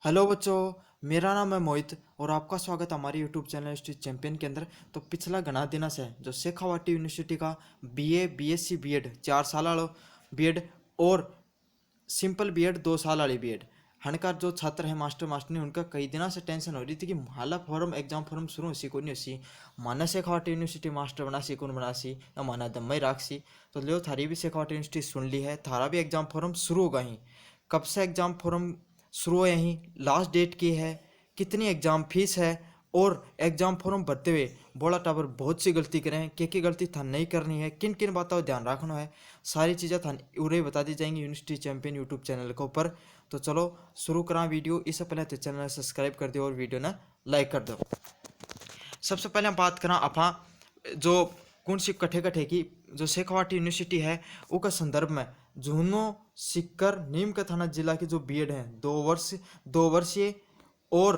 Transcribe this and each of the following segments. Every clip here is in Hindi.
हेलो बच्चों। मेरा नाम है मोहित और आपका स्वागत है हमारे यूट्यूब चैनल स्ट्रीट चैंपियन के अंदर। तो पिछला घना दिन से जो शेखावाटी यूनिवर्सिटी का बीए बीएससी बीएड 4 साल वाला बीएड और सिंपल बीएड 2 साल वाली बीएड हनकार जो छात्र है मास्टर मास्टर ने उनका कई दिनों से टेंशन हो रही थी कि हाला फॉर्म एग्जाम फॉर्म शुरू हो सी को नहीं सी माना शेखावाटी यूनिवर्सिटी मास्टर बना सी कौन बना सी या माना दम ही राख सी। तो लियो थारी भी शेखावाटी यूनिवर्सिटी सुन ली है, थारा भी एग्जाम फॉर्म शुरू होगा ही। कब से एग्जाम फॉर्म शुरू हो, यहीं लास्ट डेट की है, कितनी एग्जाम फीस है और एग्जाम फॉर्म भरते हुए बोला टावर बहुत सी गलती करें क्या गलती था नहीं करनी है, किन किन बातों का ध्यान रखना है, सारी चीज़ें था उरे बता दी जाएंगी यूनिवर्सिटी चैंपियन यूट्यूब चैनल के ऊपर। तो चलो शुरू करा वीडियो। इससे पहले तो चैनल सब्सक्राइब कर दो और वीडियो ना लाइक कर दो। सबसे पहले हम बात करा अपा जो कौन सी कठे कठे की जो शेखावाटी यूनिवर्सिटी है उसका संदर्भ में झुन्नो सिक्कर नीम का थाना जिला की जो बीएड है 2 वर्षीय और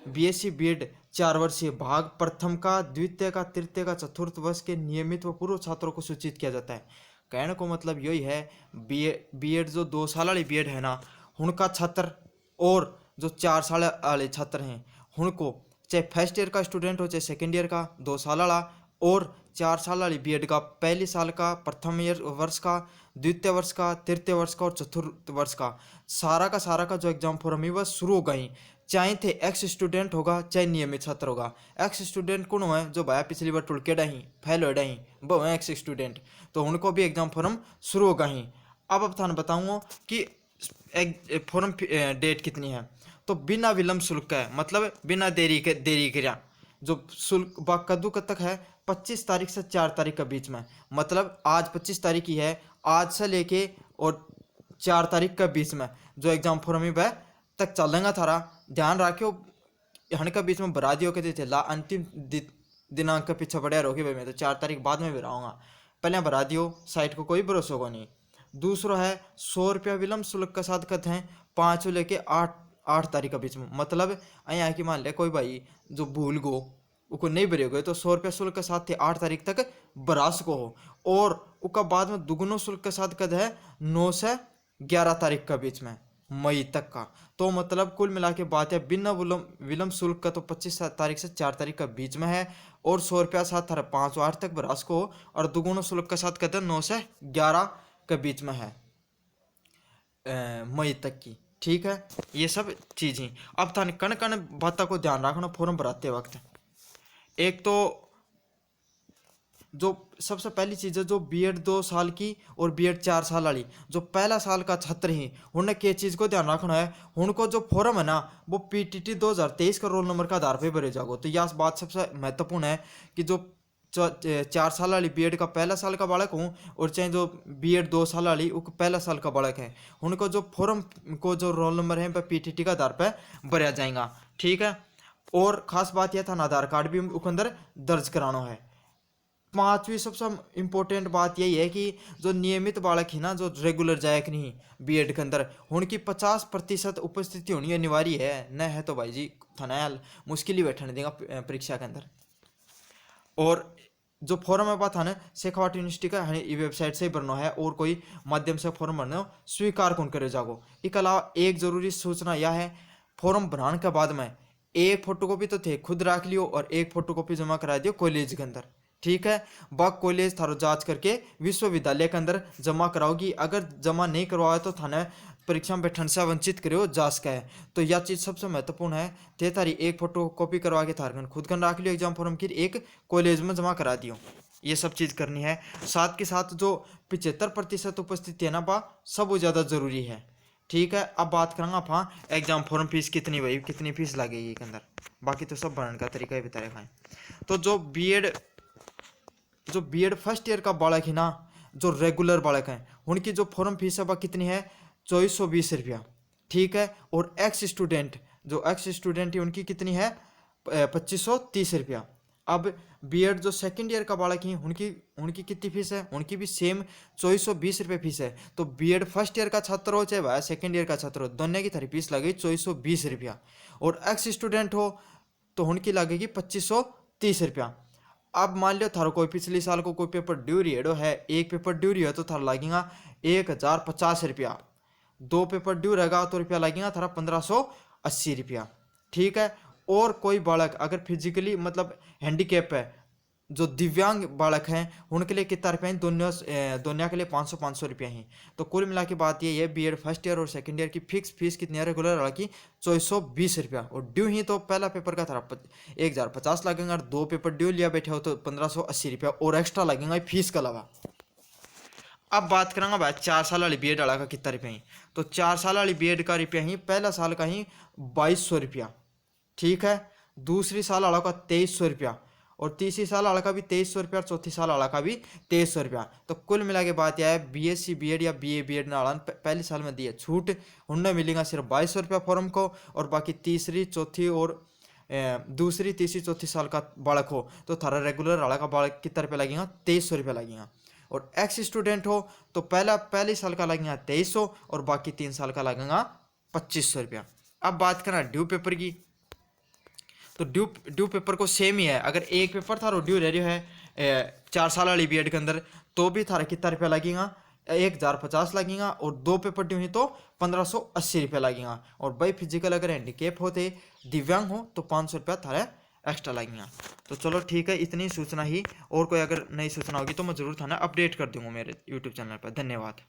बीएससी बीएड 4 वर्षीय भाग प्रथम का द्वितीय का तृतीय का चतुर्थ वर्ष के नियमित व पूर्व छात्रों को सूचित किया जाता है। कहने को मतलब यही है बीएड जो 2 साल वाली बीएड है ना उनका छात्र और जो 4 साल वाले छात्र हैं उनको चाहे फर्स्ट ईयर का स्टूडेंट हो चाहे सेकेंड ईयर का 2 साल वाला और 4 साल वाली बीएड का पहले साल का प्रथम ईयर वर्ष का द्वितीय वर्ष का तृतीय वर्ष का और चतुर्थ वर्ष का सारा का जो एग्जाम फॉर्म है वह शुरू हो गई। चाहे थे एक्स स्टूडेंट होगा चाहे नियमित छात्र होगा। एक्स स्टूडेंट कौन है जो भाया पिछली बार टुलके डाही फेल हो डाही वो है एक्स स्टूडेंट, तो उनको भी एग्जाम फॉर्म शुरू होगा ही। अब थाने बताऊँगा कि फॉर्म डेट कितनी है। तो बिना विलंब शुल्क का है, मतलब बिना देरी करा जो शुल्क कद्दू कब तक है 25 तारीख से 4 तारीख के बीच में, मतलब आज 25 तारीख की है, आज से लेके और 4 तारीख के बीच में जो एग्जाम फॉर्म है वह तक चलेगा थारा। ध्यान रखियो हन के बीच में भरा दियो कहते थे ला अंतिम दिनांक के पीछे बढ़िया रहोगे भाई, मैं तो 4 तारीख बाद में भी रहूँगा, पहले भरा दियो, साइट को कोई भरोसा होगा नहीं। दूसरा है 100 रुपया विलम्ब शुल्क के साथ कहते हैं 5 लेके 8 तारीख के बीच में, मतलब यहाँ की मान ले कोई भाई जो भूल गो उसको नहीं भरे गए तो 100 रुपया शुल्क के साथ थे 8 तारीख तक भरा सको हो। और उसका बाद में दुगुनो शुल्क के साथ कद है 9 से 11 तारीख के बीच में मई तक का। तो मतलब कुल मिला के बात है बिना विलम्ब शुल्क का तो 25 तारीख से 4 तारीख के बीच में है और 100 रुपया साथ था 5 8 तक भरा सको हो और दुगुनो शुल्क के साथ कहते हैं 9 से 11 के बीच में है मई तक की। ठीक है, ये सब चीज़ें अब था कण कण बातों को ध्यान रखना फॉर्म भराते वक्त। एक तो जो सबसे पहली चीज़ है जो बीएड 2 साल की और बीएड 4 साल वाली जो पहला साल का छात्र ही उन्हें किस चीज़ को ध्यान रखना है, उनको जो फॉर्म है ना वो पीटीटी 2023 का रोल नंबर का आधार पे भरे जाओगे। तो यह बात सबसे महत्वपूर्ण है कि जो 4 साल वाली बीएड का पहला साल का बालक हूँ और चाहे जो बीएड 2 साल वाली वो पहला साल का बालक है उनको जो फॉर्म को जो रोल नंबर है वह पीटीटी का आधार पर भरा जाएगा। ठीक है, और ख़ास बात यह था ना आधार कार्ड भी उसके अंदर दर्ज कराना है। पांचवी सबसे इम्पोर्टेंट बात यही है कि जो नियमित बालक है ना जो रेगुलर जाए कि नहीं बीएड के अंदर उनकी 50% उपस्थिति होनी अनिवार्य है, न है तो भाई जी थाना मुश्किल ही बैठने देगा परीक्षा के अंदर। और जो फॉर्म है बात है ना शेखावाटी यूनिवर्सिटी का है वेबसाइट से ही भरना है और कोई माध्यम से फॉर्म भरना स्वीकार कौन करे जागो। इसके अलावा एक जरूरी सूचना यह है फॉर्म भराने के बाद में एक फोटोकॉपी तो थे खुद रख लियो और एक फोटोकॉपी जमा करा दियो कॉलेज के अंदर। ठीक है, बाग कॉलेज थारो जांच करके विश्वविद्यालय के अंदर जमा कराओगी, अगर जमा नहीं करवाया तो थाने परीक्षा में बैठने से वंचित करो जांच का है। तो यह चीज़ सबसे महत्वपूर्ण है। थे थारी एक फोटो कॉपी करवा के थारगन खुद कन रख लियो एग्जाम फॉर्म की एक कॉलेज में जमा करा दियो, ये सब चीज़ करनी है। साथ के साथ जो 75% उपस्थिति है ना बा सब ज़्यादा जरूरी है। ठीक है, अब बात करेंगे आप एग्जाम फॉर्म फीस कितनी भाई कितनी फीस लगेगी के अंदर, बाकी तो सब भरने का तरीका ही बता रखा है। तो जो बीएड फर्स्ट ईयर का बालक है ना जो रेगुलर बालक हैं उनकी जो फॉर्म फीस है वह कितनी है 2420 रुपया। ठीक है, और एक्स स्टूडेंट है उनकी कितनी है 2530 रुपया। अब बीएड जो सेकंड ईयर का बालक हैं उनकी कितनी फीस है, उनकी भी सेम 2420 रुपये फीस है। तो बीएड फर्स्ट ईयर का छात्र हो चाहे वह सेकंड ईयर का छात्र हो दोनों की थारी फीस लगेगी 2420 रुपया। और एक्स स्टूडेंट हो तो उनकी लगेगी 2530 रुपया। अब मान लो थारो कोई पिछले साल को कोई पेपर ड्यू रेडो है, एक पेपर ड्यू रही है तो थारा लगेगा 1050 रुपया, 2 पेपर ड्यू रहेगा तो रुपया लगेगा थारा 1500 80 रुपया। ठीक है। और कोई बालक अगर फिजिकली मतलब हैंडीकेप है, जो दिव्यांग बालक हैं, उनके लिए कितना रुपया है, दोनों के लिए 500 ही। तो कुल मिला के बात ये है, बीएड फर्स्ट ईयर और सेकंड ईयर की फिक्स फीस कितनी है रेगुलर वाला की, 2420 रुपया। और ड्यू ही तो पहला पेपर का था 1050 लगेगा, और 2 पेपर ड्यू लिया बैठे हो तो 1580 रुपया और एक्स्ट्रा लगेगा फीस के अलावा। अब बात करेंगे भाई 4 साल वाली बीएड वाला का कितना रुपया ही। तो 4 साल वाली बीएड का रुपया ही, पहला साल का ही 2200 रुपया। ठीक है। दूसरी साल वाला का 2300 रुपया, और तीसरी साल वाला का भी 2300 रुपया, और चौथी साल वाला का भी 2300 रुपया। तो कुल मिला के बात यह है, बीएससी बीएड या बीए बीएड ना पहले साल में दी है छूट, उनमें मिलेगा सिर्फ 2200 रुपया फॉर्म को। और बाकी तीसरी चौथी और दूसरी तीसरी चौथी साल का बालक हो तो थारा रेगुलर वाला का बालक कितना रुपया लगेगा, 2300 रुपया लगेगा। और एक्स स्टूडेंट हो तो पहले साल का लगेगा 2300, और बाकी 3 साल का लगेगा 2500 रुपया। अब बात करना ड्यू पेपर की। तो ड्यू पेपर को सेम ही है। अगर एक पेपर थारो ड्यू रह रहा है 4 साल वाली बीएड के अंदर, तो भी थारा कितना रुपया लगेगा, 1050 लगेगा। और 2 पेपर ड्यू ही तो 1580 रुपया लगेगा। और भाई फिजिकल अगर हैंडीकेप होते, दिव्यांग हो, तो 500 रुपया थारा एक्स्ट्रा लगेगा। तो चलो ठीक है, इतनी सूचना ही। और कोई अगर नई सूचना होगी तो मैं जरूर थाना अपडेट कर दूंगा मेरे यूट्यूब चैनल पर। धन्यवाद।